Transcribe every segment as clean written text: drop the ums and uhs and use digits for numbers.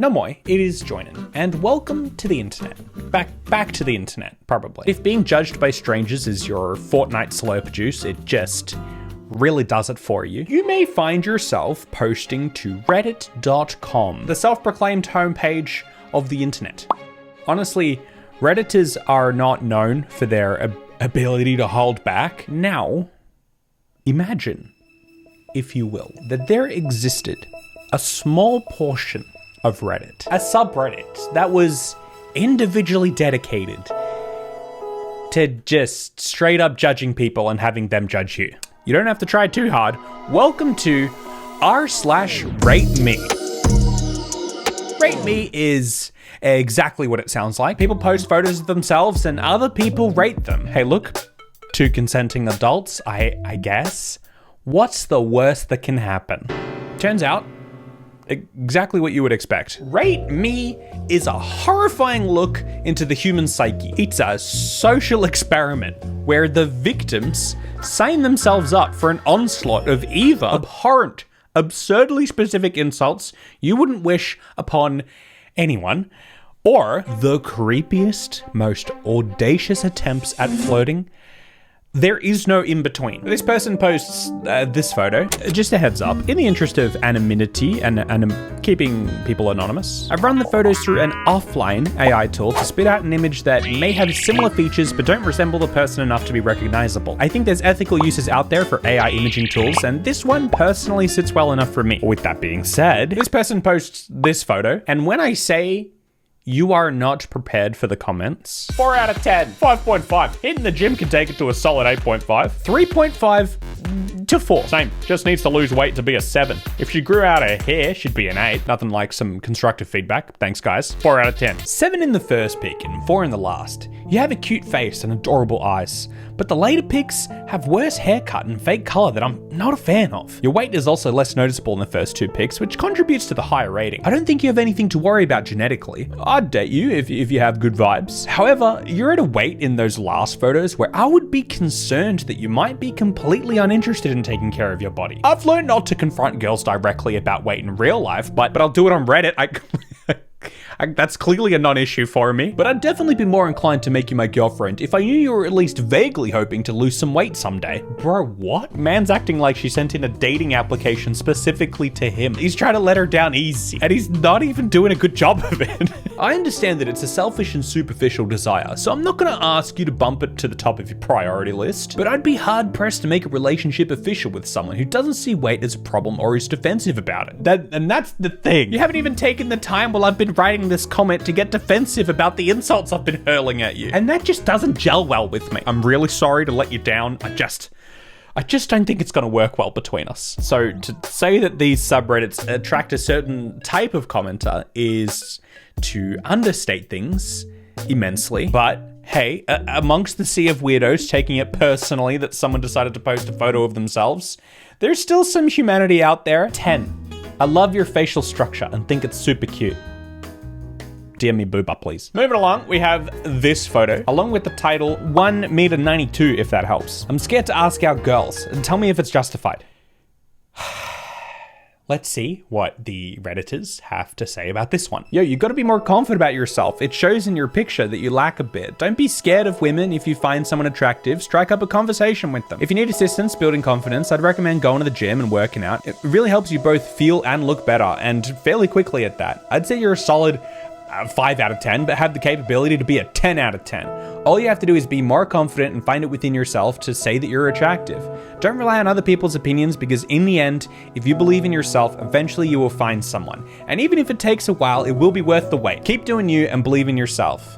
No moi, it is Joinen, and welcome to the internet. Back to the internet, probably. If being judged by strangers is your fortnight slurp juice, it just really does it for you. You may find yourself posting to reddit.com, the self-proclaimed homepage of the internet. Honestly, Redditors are not known for their ability to hold back. Now, imagine, if you will, that there existed a small portion of Reddit, a subreddit that was individually dedicated to just straight up judging people and having them judge you. You don't have to try too hard. Welcome to r/RateMe. RateMe is exactly what it sounds like. People post photos of themselves and other people rate them. Hey, look, two consenting adults, I guess. What's the worst that can happen? Turns out, exactly what you would expect. RateMe is a horrifying look into the human psyche. It's a social experiment where the victims sign themselves up for an onslaught of either abhorrent, absurdly specific insults you wouldn't wish upon anyone, or the creepiest, most audacious attempts at flirting. There is no in-between. This person posts this photo. Just a heads up, in the interest of anonymity and keeping people anonymous, I've run the photos through an offline AI tool to spit out an image that may have similar features but don't resemble the person enough to be recognizable. I think there's ethical uses out there for AI imaging tools, and this one personally sits well enough for me. With that being said, this person posts this photo, and when I say you are not prepared for the comments, 4 out of 10, 5.5. Hitting the gym can take it to a solid 8.5. 3.5 to 4. Same, just needs to lose weight to be a 7. If she grew out her hair, she'd be an 8. Nothing like some constructive feedback. Thanks, guys. 4 out of 10. 7 in the first pic and 4 in the last. You have a cute face and adorable eyes, but the later pics have worse haircut and fake color that I'm not a fan of. Your weight is also less noticeable in the first 2 pics, which contributes to the higher rating. I don't think you have anything to worry about genetically. I'd date you if you have good vibes. However, you're at a weight in those last photos where I would be concerned that you might be completely uninterested in taking care of your body. I've learned not to confront girls directly about weight in real life, but I'll do it on Reddit. That's clearly a non-issue for me, but I'd definitely be more inclined to make you my girlfriend if I knew you were at least vaguely hoping to lose some weight someday. Bro, what? Man's acting like she sent in a dating application specifically to him. He's trying to let her down easy, and he's not even doing a good job of it. I understand that it's a selfish and superficial desire, so I'm not gonna ask you to bump it to the top of your priority list, but I'd be hard-pressed to make a relationship official with someone who doesn't see weight as a problem or is defensive about it. And that's the thing. You haven't even taken the time while I've been writing this comment to get defensive about the insults I've been hurling at you. And that just doesn't gel well with me. I'm really sorry to let you down. I just don't think it's gonna work well between us. So to say that these subreddits attract a certain type of commenter is to understate things immensely. But hey, amongst the sea of weirdos taking it personally that someone decided to post a photo of themselves, there's still some humanity out there. 10. I love your facial structure and think it's super cute. DM me booba, please. Moving along, we have this photo, along with the title 1.92 m, if that helps. I'm scared to ask our girls, and tell me if it's justified. Let's see what the Redditors have to say about this one. Yo, you gotta be more confident about yourself. It shows in your picture that you lack a bit. Don't be scared of women. If you find someone attractive, strike up a conversation with them. If you need assistance building confidence, I'd recommend going to the gym and working out. It really helps you both feel and look better, and fairly quickly at that. I'd say you're a solid 5 out of 10, but have the capability to be a 10 out of 10. All you have to do is be more confident and find it within yourself to say that you're attractive. Don't rely on other people's opinions, because in the end, if you believe in yourself, eventually you will find someone. And even if it takes a while, it will be worth the wait. Keep doing you and believe in yourself.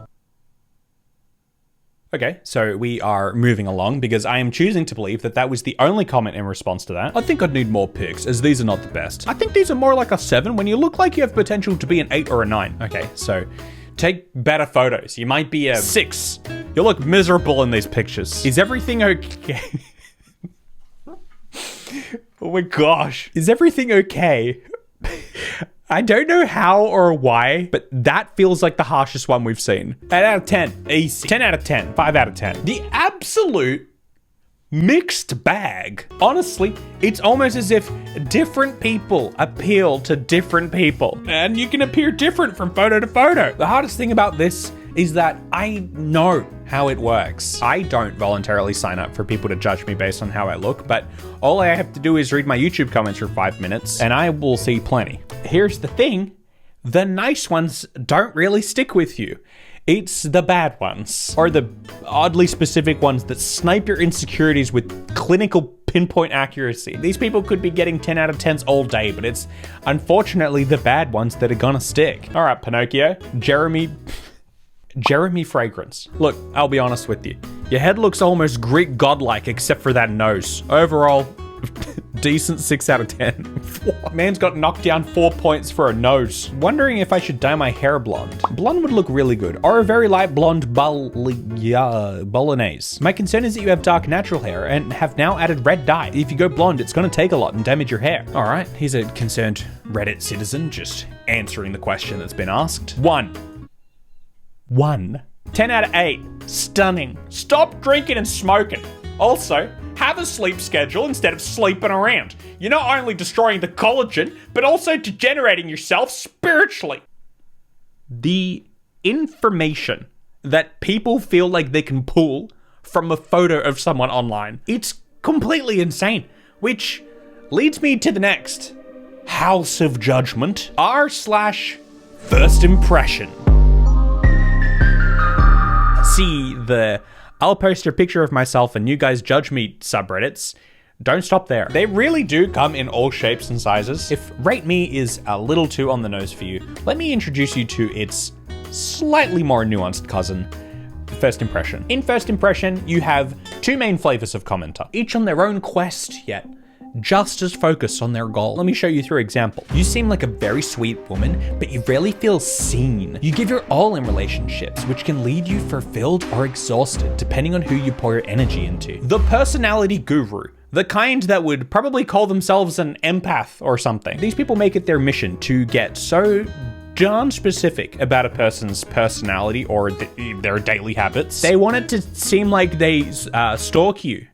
Okay, so we are moving along because I am choosing to believe that that was the only comment in response to that. I think I'd need more pics, as these are not the best. I think these are more like a 7 when you look like you have potential to be an 8 or a 9. Okay, so take better photos. You might be a 6. You look miserable in these pictures. Is everything okay? Oh my gosh. Is everything okay? I don't know how or why, but that feels like the harshest one we've seen. 8 out of 10, easy. 10 out of 10, 5 out of 10. The absolute mixed bag. Honestly, it's almost as if different people appeal to different people, and you can appear different from photo to photo. The hardest thing about this is that I know how it works. I don't voluntarily sign up for people to judge me based on how I look, but all I have to do is read my YouTube comments for 5 minutes and I will see plenty. Here's the thing, the nice ones don't really stick with you. It's the bad ones, or the oddly specific ones that snipe your insecurities with clinical pinpoint accuracy. These people could be getting 10 out of 10s all day, but it's unfortunately the bad ones that are gonna stick. All right, Pinocchio, Jeremy Fragrance. Look, I'll be honest with you. Your head looks almost Greek godlike except for that nose. Overall, decent 6 out of 10. Man's got knocked down 4 points for a nose. Wondering if I should dye my hair blonde. Blonde would look really good, or a very light blonde bolognese. My concern is that you have dark natural hair and have now added red dye. If you go blonde, it's gonna take a lot and damage your hair. All right, he's a concerned Reddit citizen just answering the question that's been asked. 1. 10 out of 8. Stunning. Stop drinking and smoking. Also, have a sleep schedule instead of sleeping around. You're not only destroying the collagen, but also degenerating yourself spiritually. The information that people feel like they can pull from a photo of someone online, it's completely insane. Which leads me to the next. House of Judgment, r/FirstImpression. See the I'll post a picture of myself and you guys judge me subreddits. Don't stop there. They really do come in all shapes and sizes. If RateMe is a little too on the nose for you, let me introduce you to its slightly more nuanced cousin, FirstImpression. In FirstImpression, you have 2 main flavors of commenter, each on their own quest, yet just as focused on their goal. Let me show you through example. You seem like a very sweet woman, but you rarely feel seen. You give your all in relationships, which can leave you fulfilled or exhausted, depending on who you pour your energy into. The personality guru, the kind that would probably call themselves an empath or something. These people make it their mission to get so darn specific about a person's personality or their daily habits. They want it to seem like they stalk you.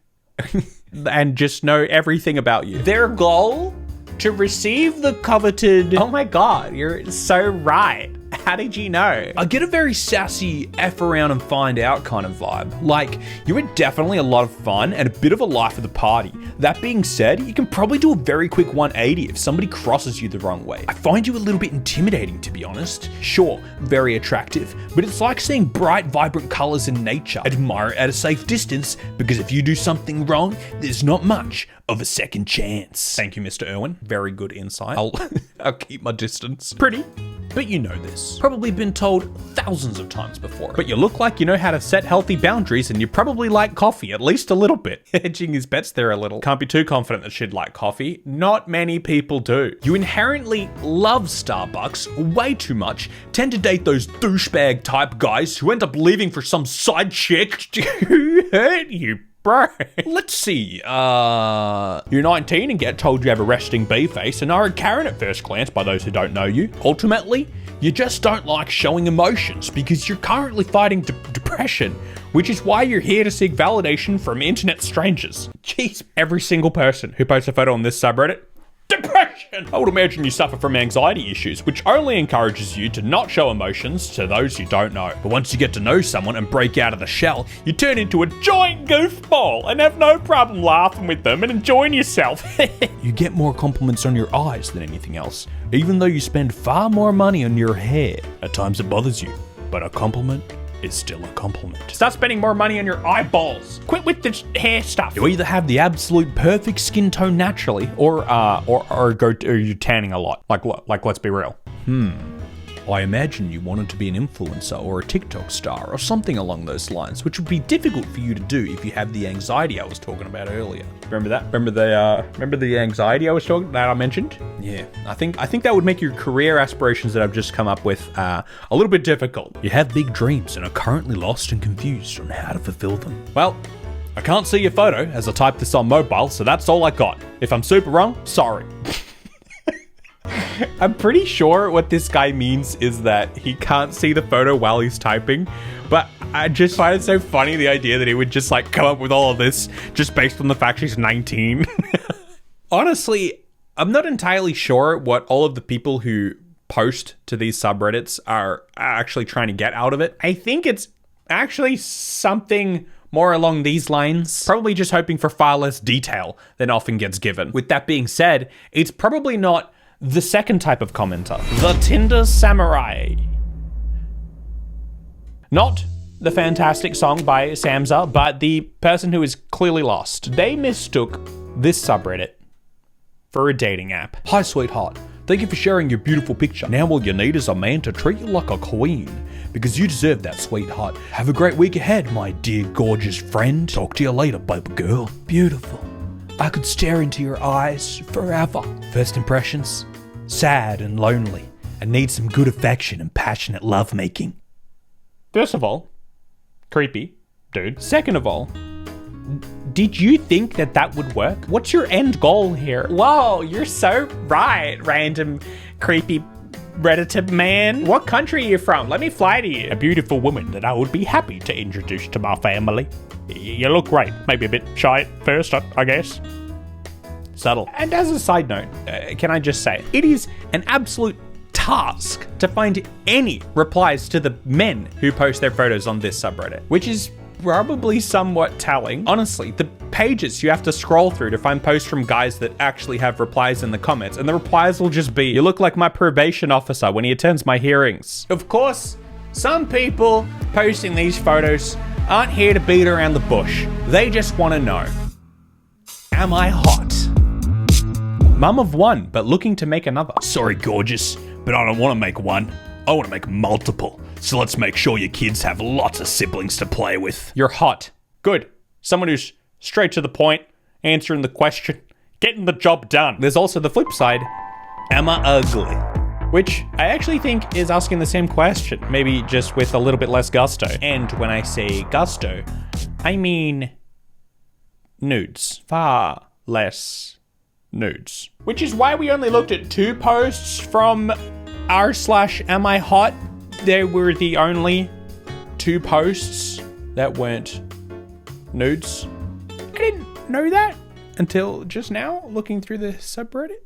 And just know everything about you. Their goal? To receive the coveted... Oh my god, you're so right. How did you know? I get a very sassy F around and find out kind of vibe. Like, you were definitely a lot of fun and a bit of a life of the party. That being said, you can probably do a very quick 180 if somebody crosses you the wrong way. I find you a little bit intimidating, to be honest. Sure, very attractive, but it's like seeing bright, vibrant colors in nature. Admire it at a safe distance, because if you do something wrong, there's not much of a second chance. Thank you, Mr. Irwin. Very good insight. I'll keep my distance. Pretty, but you know this. Probably been told thousands of times before. But you look like you know how to set healthy boundaries, and you probably like coffee, at least a little bit. Hedging his bets there a little. Can't be too confident that she'd like coffee. Not many people do. You inherently love Starbucks way too much, tend to date those douchebag type guys who end up leaving for some side chick who hurt you, bro. Let's see, you're 19 and get told you have a resting B face and are a Karen at first glance by those who don't know you. Ultimately, you just don't like showing emotions because you're currently fighting depression, which is why you're here to seek validation from internet strangers. Jeez, every single person who posts a photo on this subreddit, depression! I would imagine you suffer from anxiety issues, which only encourages you to not show emotions to those you don't know. But once you get to know someone and break out of the shell, you turn into a giant goofball and have no problem laughing with them and enjoying yourself. You get more compliments on your eyes than anything else, even though you spend far more money on your hair. At times it bothers you, but a compliment is still a compliment. Start spending more money on your eyeballs. Quit with this hair stuff. You either have the absolute perfect skin tone naturally, or you're tanning a lot. Like let's be real. I imagine you wanted to be an influencer or a TikTok star or something along those lines, which would be difficult for you to do if you have the anxiety I was talking about earlier. Remember that? Remember the anxiety I was talking that I mentioned? Yeah, I think that would make your career aspirations that I've just come up with a little bit difficult. You have big dreams and are currently lost and confused on how to fulfill them. Well, I can't see your photo as I typed this on mobile, so that's all I got. If I'm super wrong, sorry. I'm pretty sure what this guy means is that he can't see the photo while he's typing, but I just find it so funny, the idea that he would just like come up with all of this just based on the fact she's 19. Honestly, I'm not entirely sure what all of the people who post to these subreddits are actually trying to get out of it. I think it's actually something more along these lines, probably just hoping for far less detail than often gets given. With that being said, it's probably not the second type of commenter, the Tinder Samurai. Not the fantastic song by Samza, but the person who is clearly lost. They mistook this subreddit for a dating app. Hi, sweetheart. Thank you for sharing your beautiful picture. Now all you need is a man to treat you like a queen, because you deserve that, sweetheart. Have a great week ahead, my dear gorgeous friend. Talk to you later, baby girl. Beautiful. I could stare into your eyes forever. First impressions? Sad and lonely, and need some good affection and passionate lovemaking. First of all, creepy, dude. Second of all, did you think that that would work? What's your end goal here? Whoa, you're so right, random creepy Reddit man. What country are you from? Let me fly to you. A beautiful woman that I would be happy to introduce to my family. You look great. Maybe a bit shy at first, I guess. Subtle. And as a side note, can I just say, it is an absolute task to find any replies to the men who post their photos on this subreddit, which is probably somewhat telling. Honestly, the pages you have to scroll through to find posts from guys that actually have replies in the comments, and the replies will just be, you look like my probation officer when he attends my hearings. Of course, some people posting these photos aren't here to beat around the bush. They just want to know, am I hot? Mum of one, but looking to make another. Sorry, gorgeous, but I don't want to make one. I want to make multiple. So let's make sure your kids have lots of siblings to play with. You're hot. Good. Someone who's straight to the point, answering the question, getting the job done. There's also the flip side. Am I ugly? Which I actually think is asking the same question, maybe just with a little bit less gusto. And when I say gusto, I mean nudes. Far less nudes. Which is why we only looked at 2 posts from r/am I hot. They were the only 2 posts that weren't nudes. I didn't know that until just now, looking through the subreddit.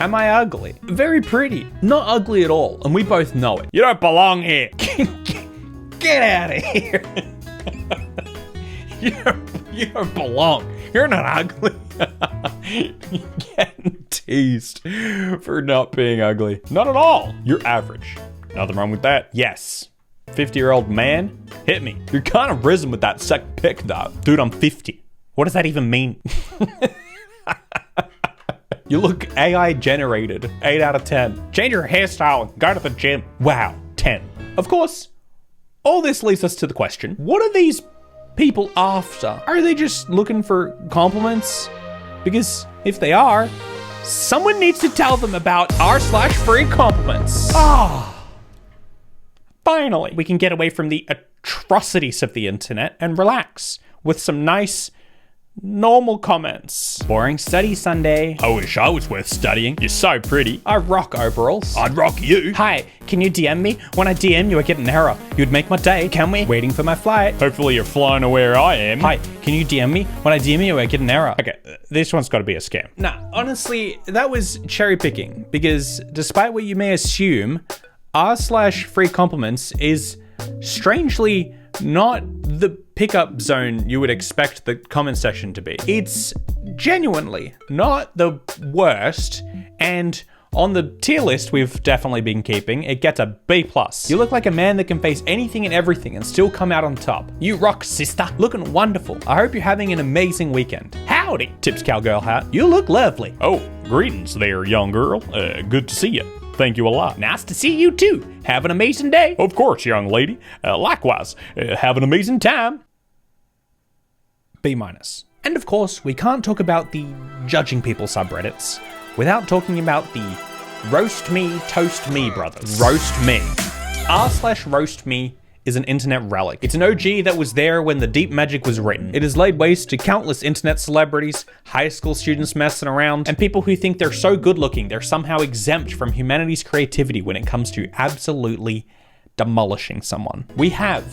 Am I ugly? Very pretty. Not ugly at all, and we both know it. You don't belong here. Get out of here. You don't belong. You're not ugly. Getting teased for not being ugly. Not at all. You're average. Nothing wrong with that. Yes. 50-year-old man, hit me. You're kind of risen with that second pick, though. Dude, I'm 50. What does that even mean? You look AI generated. 8 out of 10. Change your hairstyle and go to the gym. Wow, 10. Of course, all this leads us to the question, what are these people after? Are they just looking for compliments? Because if they are, someone needs to tell them about r/free compliments. Finally, we can get away from the atrocities of the internet and relax with some nice, normal comments. Boring study Sunday. I wish I was worth studying. You're so pretty. I rock overalls. I'd rock you. Hi, can you DM me? When I DM you, I get an error. You'd make my day. Can we? Waiting for my flight. Hopefully you're flying to where I am. Hi, can you DM me? When I DM you, I get an error. Okay, this one's got to be a scam. Nah, honestly, that was cherry picking, because despite what you may assume, r/free compliments is strangely not the pickup zone you would expect the comment section to be. It's genuinely not the worst, and on the tier list we've definitely been keeping, it gets a B+. You look like a man that can face anything and everything and still come out on top. You rock, sister. Looking wonderful. I hope you're having an amazing weekend. Howdy, tips cowgirl hat. You look lovely. Oh, greetings there, young girl. Good to see you. Thank you a lot. Nice to see you too. Have an amazing day. Of course, young lady. Likewise, have an amazing time. B-. And of course, we can't talk about the judging people subreddits without talking about the Roast Me, Toast Me brothers. Roast Me. r/roast me is an internet relic. It's an OG that was there when the deep magic was written. It has laid waste to countless internet celebrities, high school students messing around, and people who think they're so good looking they're somehow exempt from humanity's creativity when it comes to absolutely demolishing someone. We have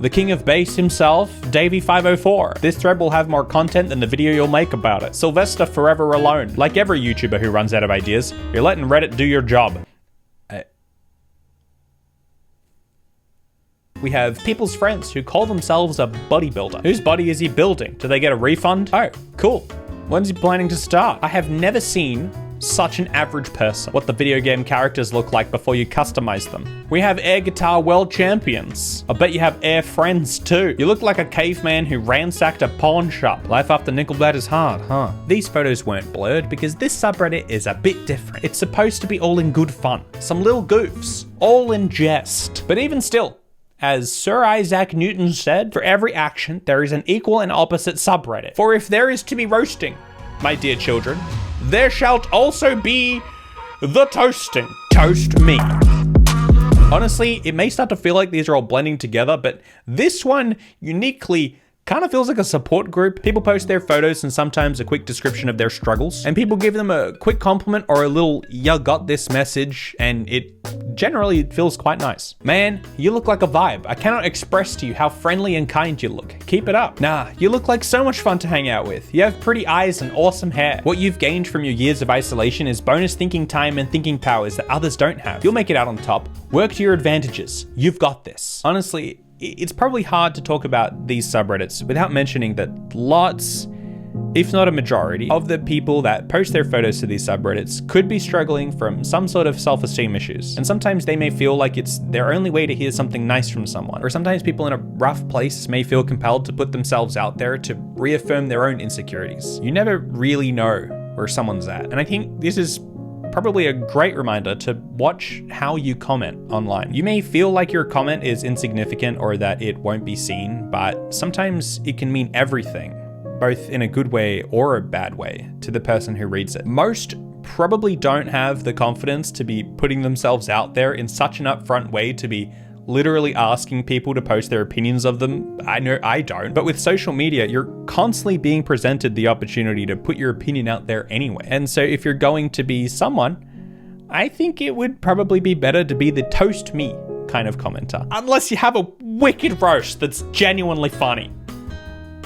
the king of bass himself, Davey504. This thread will have more content than the video you'll make about it. Sylvester Forever Alone. Like every YouTuber who runs out of ideas, you're letting Reddit do your job. We have people's friends who call themselves a bodybuilder. Whose body is he building? Do they get a refund? Oh, cool. When's he planning to start? I have never seen such an average person. What the video game characters look like before you customize them. We have air guitar world champions. I bet you have air friends too. You look like a caveman who ransacked a pawn shop. Life after Nickelback is hard, huh? These photos weren't blurred because this subreddit is a bit different. It's supposed to be all in good fun. Some little goofs, all in jest. But even still, as Sir Isaac Newton said, for every action, there is an equal and opposite subreddit. For if there is to be roasting, my dear children, there shalt also be the toasting. Toast me. Honestly, it may start to feel like these are all blending together, but this one uniquely kind of feels like a support group. People post their photos and sometimes a quick description of their struggles, and people give them a quick compliment or a little "you got this" message, and it generally feels quite nice. Man, you look like a vibe. I cannot express to you how friendly and kind you look. Keep it up. Nah, you look like so much fun to hang out with. You have pretty eyes and awesome hair. What you've gained from your years of isolation is bonus thinking time and thinking powers that others don't have. You'll make it out on top. Work to your advantages. You've got this. Honestly, it's probably hard to talk about these subreddits without mentioning that lots, if not a majority, of the people that post their photos to these subreddits could be struggling from some sort of self-esteem issues. And sometimes they may feel like it's their only way to hear something nice from someone. Or sometimes people in a rough place may feel compelled to put themselves out there to reaffirm their own insecurities. You never really know where someone's at. And I think this is probably a great reminder to watch how you comment online. You may feel like your comment is insignificant or that it won't be seen, but sometimes it can mean everything, both in a good way or a bad way, to the person who reads it. Most probably don't have the confidence to be putting themselves out there in such an upfront way, to be literally asking people to post their opinions of them. I know I don't, but with social media, you're constantly being presented the opportunity to put your opinion out there anyway. And so if you're going to be someone, I think it would probably be better to be the toast me kind of commenter. Unless you have a wicked roast that's genuinely funny.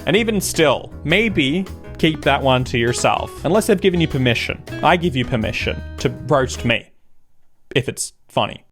And even still, maybe keep that one to yourself. Unless they've given you permission. I give you permission to roast me, if it's funny.